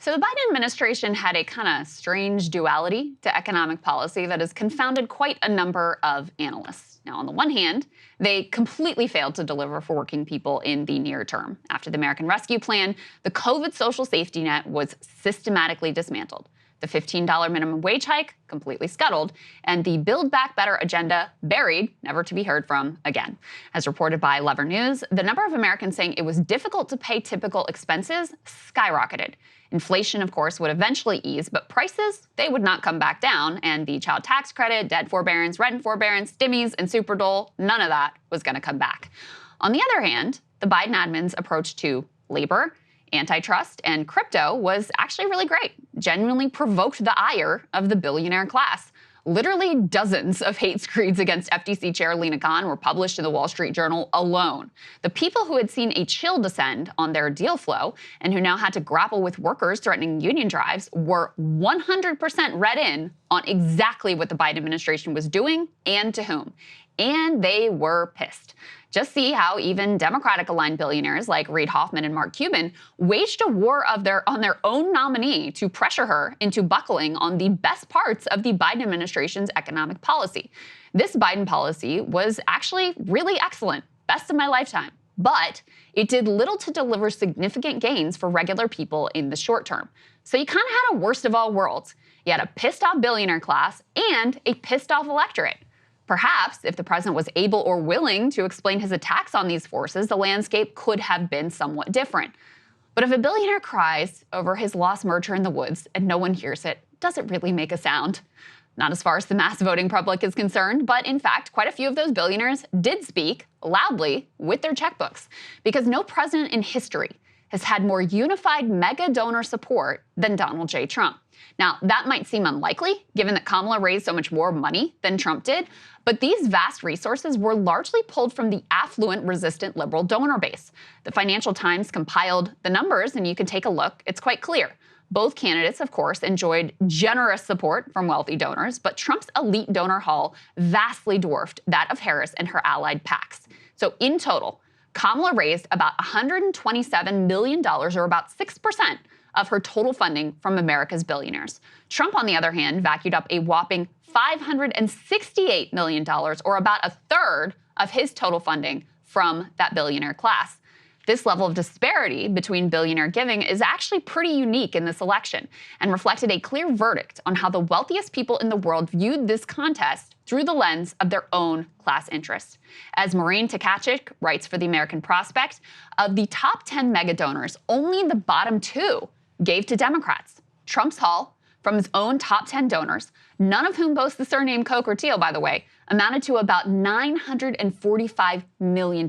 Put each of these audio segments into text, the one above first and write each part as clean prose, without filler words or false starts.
So the Biden administration had a kind of strange duality to economic policy that has confounded quite a number of analysts. Now, on the one hand, they completely failed to deliver for working people in the near term. After the American Rescue Plan, the COVID social safety net was systematically dismantled. The $15 minimum wage hike completely scuttled, and the Build Back Better agenda buried, never to be heard from again. As reported by Lever News, the number of Americans saying it was difficult to pay typical expenses skyrocketed. Inflation, of course, would eventually ease, but prices, they would not come back down, and the child tax credit, debt forbearance, rent forbearance, stimmies, and super dole, none of that was going to come back. On the other hand, the Biden admin's approach to labor, antitrust, and crypto was actually really great. Genuinely provoked the ire of the billionaire class. Literally dozens of hate screeds against FTC Chair Lina Khan were published in the Wall Street Journal alone. The people who had seen a chill descend on their deal flow and who now had to grapple with workers threatening union drives were 100% read in on exactly what the Biden administration was doing and to whom. And they were pissed. Just see how even Democratic-aligned billionaires like Reid Hoffman and Mark Cuban waged a war on their own nominee to pressure her into buckling on the best parts of the Biden administration's economic policy. This Biden policy was actually really excellent, best of my lifetime. But it did little to deliver significant gains for regular people in the short term. So you kind of had a worst of all worlds. You had a pissed-off billionaire class and a pissed-off electorate. Perhaps, if the president was able or willing to explain his attacks on these forces, the landscape could have been somewhat different. But if a billionaire cries over his lost merger in the woods and no one hears it, does it really make a sound? Not as far as the mass voting public is concerned, but in fact, quite a few of those billionaires did speak loudly with their checkbooks, because no president in history has had more unified mega donor support than Donald J. Trump. Now, that might seem unlikely, given that Kamala raised so much more money than Trump did, but these vast resources were largely pulled from the affluent, resistant liberal donor base. The Financial Times compiled the numbers, and you can take a look. It's quite clear. Both candidates, of course, enjoyed generous support from wealthy donors, but Trump's elite donor haul vastly dwarfed that of Harris and her allied PACs. So in total, Kamala raised about $127 million, or about 6%, of her total funding from America's billionaires. Trump, on the other hand, vacuumed up a whopping $568 million, or about a third of his total funding from that billionaire class. This level of disparity between billionaire giving is actually pretty unique in this election and reflected a clear verdict on how the wealthiest people in the world viewed this contest through the lens of their own class interests. As Maureen Tkachuk writes for the American Prospect, of the top 10 mega donors, only the bottom 2 gave to Democrats. Trump's haul from his own top 10 donors, none of whom boast the surname Koch or Thiel, by the way, amounted to about $945 million.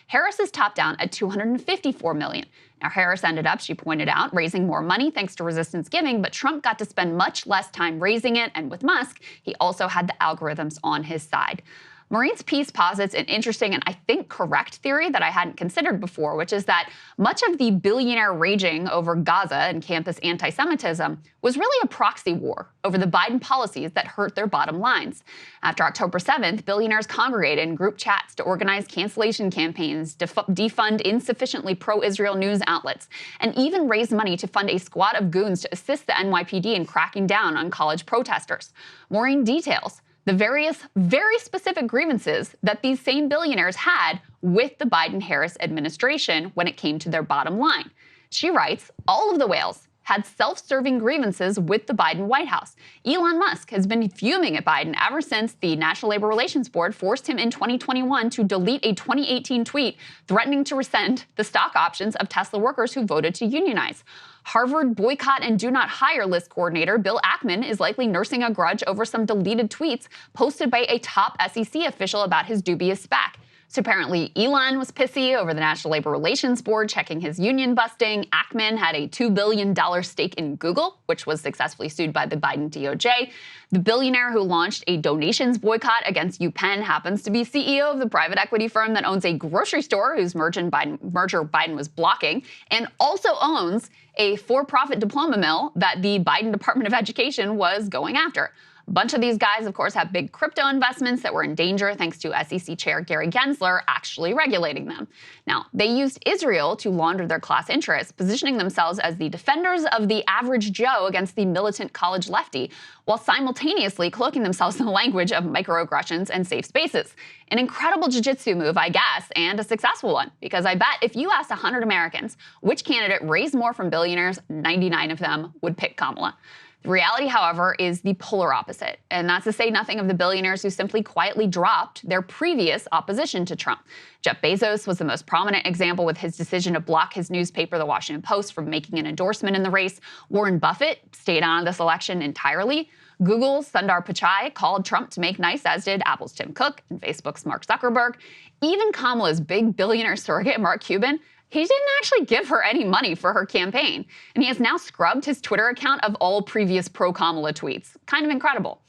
Harris's topped down at $254 million. Now, Harris ended up, she pointed out, raising more money thanks to resistance giving, but Trump got to spend much less time raising it, and with Musk, he also had the algorithms on his side. Maureen's piece posits an interesting and I think correct theory that I hadn't considered before, which is that much of the billionaire raging over Gaza and campus anti-Semitism was really a proxy war over the Biden policies that hurt their bottom lines. After October 7th, billionaires congregated in group chats to organize cancellation campaigns, defund insufficiently pro-Israel news outlets, and even raise money to fund a squad of goons to assist the NYPD in cracking down on college protesters. Maureen details the various, very specific grievances that these same billionaires had with the Biden-Harris administration when it came to their bottom line. She writes, all of the whales had self-serving grievances with the Biden White House. Elon Musk has been fuming at Biden ever since the National Labor Relations Board forced him in 2021 to delete a 2018 tweet threatening to rescind the stock options of Tesla workers who voted to unionize. Harvard boycott and do not hire list coordinator Bill Ackman is likely nursing a grudge over some deleted tweets posted by a top SEC official about his dubious SPAC. So apparently Elon was pissy over the National Labor Relations Board checking his union busting. Ackman had a $2 billion stake in Google, which was successfully sued by the Biden DOJ. The billionaire who launched a donations boycott against UPenn happens to be CEO of the private equity firm that owns a grocery store whose merger Biden was blocking, and also owns a for-profit diploma mill that the Biden Department of Education was going after. A bunch of these guys, of course, have big crypto investments that were in danger thanks to SEC Chair Gary Gensler actually regulating them. Now, they used Israel to launder their class interests, positioning themselves as the defenders of the average Joe against the militant college lefty, while simultaneously cloaking themselves in the language of microaggressions and safe spaces. An incredible jiu-jitsu move, I guess, and a successful one, because I bet if you asked 100 Americans which candidate raised more from billionaires, 99 of them would pick Kamala. The reality, however, is the polar opposite, and that's to say nothing of the billionaires who simply quietly dropped their previous opposition to Trump. Jeff Bezos was the most prominent example with his decision to block his newspaper, The Washington Post, from making an endorsement in the race. Warren Buffett stayed out of this election entirely. Google's Sundar Pichai called Trump to make nice, as did Apple's Tim Cook and Facebook's Mark Zuckerberg. Even Kamala's big billionaire surrogate, Mark Cuban, he didn't actually give her any money for her campaign, and he has now scrubbed his Twitter account of all previous pro-Kamala tweets. Kind of incredible.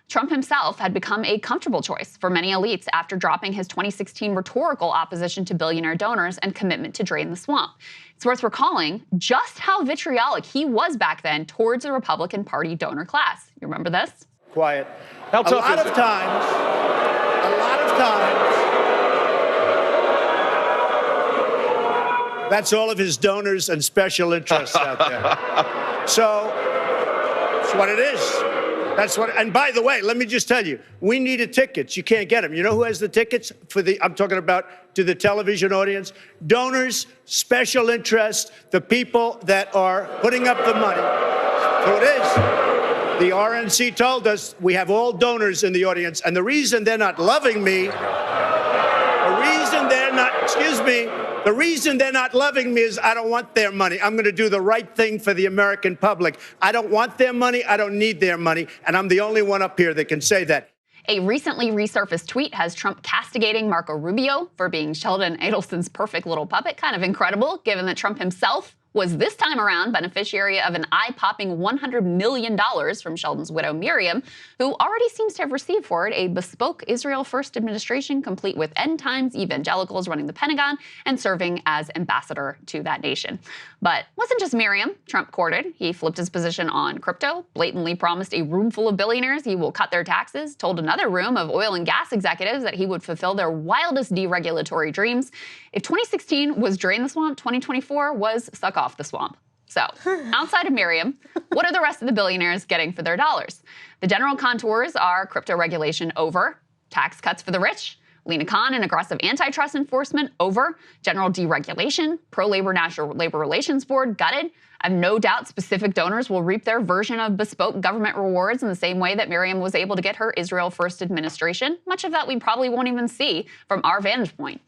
Trump himself had become a comfortable choice for many elites after dropping his 2016 rhetorical opposition to billionaire donors and commitment to drain the swamp. It's worth recalling just how vitriolic he was back then towards the Republican Party donor class. You remember this? Quiet. A lot of times, that's all of his donors and special interests out there. So that's what it is. And by the way, let me just tell you, we needed tickets. You can't get them. You know who has the tickets for I'm talking about to the television audience? Donors, special interest, the people that are putting up the money. So it is. The RNC told us we have all donors in the audience, and the reason they're not loving me, the reason they're not loving me is I don't want their money. I'm going to do the right thing for the American public. I don't want their money. I don't need their money. And I'm the only one up here that can say that. A recently resurfaced tweet has Trump castigating Marco Rubio for being Sheldon Adelson's perfect little puppet. Kind of incredible, given that Trump himself was this time around beneficiary of an eye-popping $100 million from Sheldon's widow, Miriam, who already seems to have received for it a bespoke Israel First administration complete with end-times evangelicals running the Pentagon and serving as ambassador to that nation. But it wasn't just Miriam Trump courted. He flipped his position on crypto, blatantly promised a room full of billionaires he will cut their taxes, told another room of oil and gas executives that he would fulfill their wildest deregulatory dreams. If 2016 was drain the swamp, 2024 was suck off the swamp. So, outside of Miriam, what are the rest of the billionaires getting for their dollars? The general contours are crypto regulation over, tax cuts for the rich, Lina Khan and aggressive antitrust enforcement over, general deregulation, pro-labor National Labor Relations Board gutted. I have no doubt specific donors will reap their version of bespoke government rewards in the same way that Miriam was able to get her Israel First administration. Much of that we probably won't even see from our vantage point.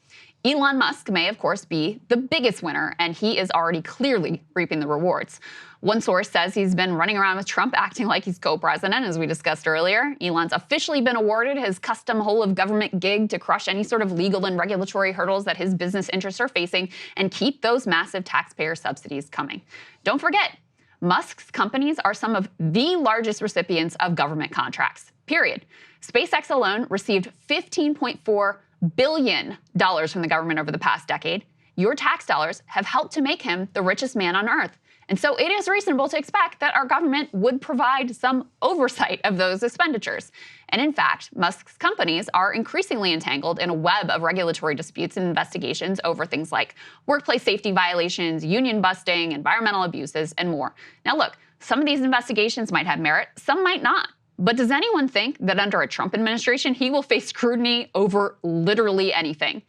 Elon Musk may, of course, be the biggest winner, and he is already clearly reaping the rewards. One source says he's been running around with Trump acting like he's co-president, as we discussed earlier. Elon's officially been awarded his custom whole-of-government gig to crush any sort of legal and regulatory hurdles that his business interests are facing and keep those massive taxpayer subsidies coming. Don't forget, Musk's companies are some of the largest recipients of government contracts, period. SpaceX alone received $15.4 billion from the government over the past decade. Your tax dollars have helped to make him the richest man on earth. And so it is reasonable to expect that our government would provide some oversight of those expenditures. And in fact, Musk's companies are increasingly entangled in a web of regulatory disputes and investigations over things like workplace safety violations, union busting, environmental abuses, and more. Now look, some of these investigations might have merit, some might not. But does anyone think that under a Trump administration, he will face scrutiny over literally anything?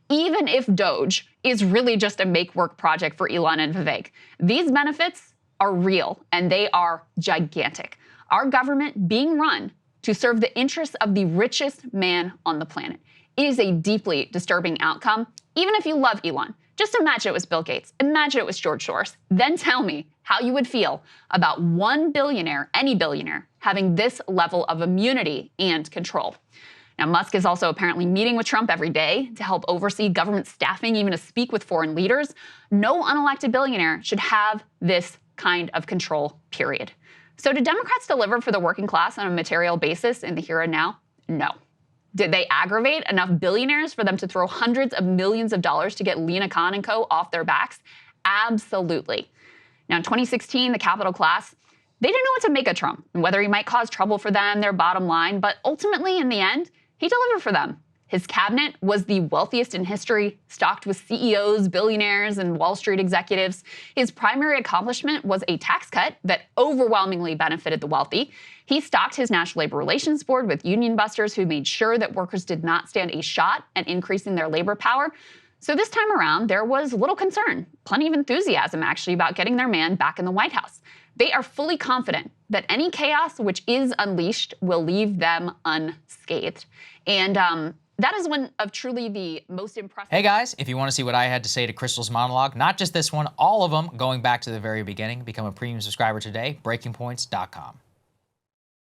Even if DOGE is really just a make-work project for Elon and Vivek, these benefits are real and they are gigantic. Our government being run to serve the interests of the richest man on the planet. It is a deeply disturbing outcome, even if you love Elon. Just imagine it was Bill Gates. Imagine it was George Soros. Then tell me how you would feel about one billionaire, any billionaire, having this level of immunity and control. Now, Musk is also apparently meeting with Trump every day to help oversee government staffing, even to speak with foreign leaders. No unelected billionaire should have this kind of control, period. So did Democrats deliver for the working class on a material basis in the here and now? No. Did they aggravate enough billionaires for them to throw hundreds of millions of dollars to get Lina Khan and co. off their backs? Absolutely. Now, in 2016, the capital class, They didn't know what to make of Trump and whether he might cause trouble for them, their bottom line, but ultimately, in the end, he delivered for them. His cabinet was the wealthiest in history, stocked with CEOs, billionaires, and Wall Street executives. His primary accomplishment was a tax cut that overwhelmingly benefited the wealthy. He stocked his National Labor Relations Board with union busters who made sure that workers did not stand a shot at increasing their labor power. So this time around, there was little concern, plenty of enthusiasm actually, about getting their man back in the White House. They are fully confident that any chaos which is unleashed will leave them unscathed. And that is one of truly the most impressive. Hey guys, if you want to see what I had to say to Krystal's monologue, not just this one, all of them, going back to the very beginning, become a premium subscriber today, breakingpoints.com.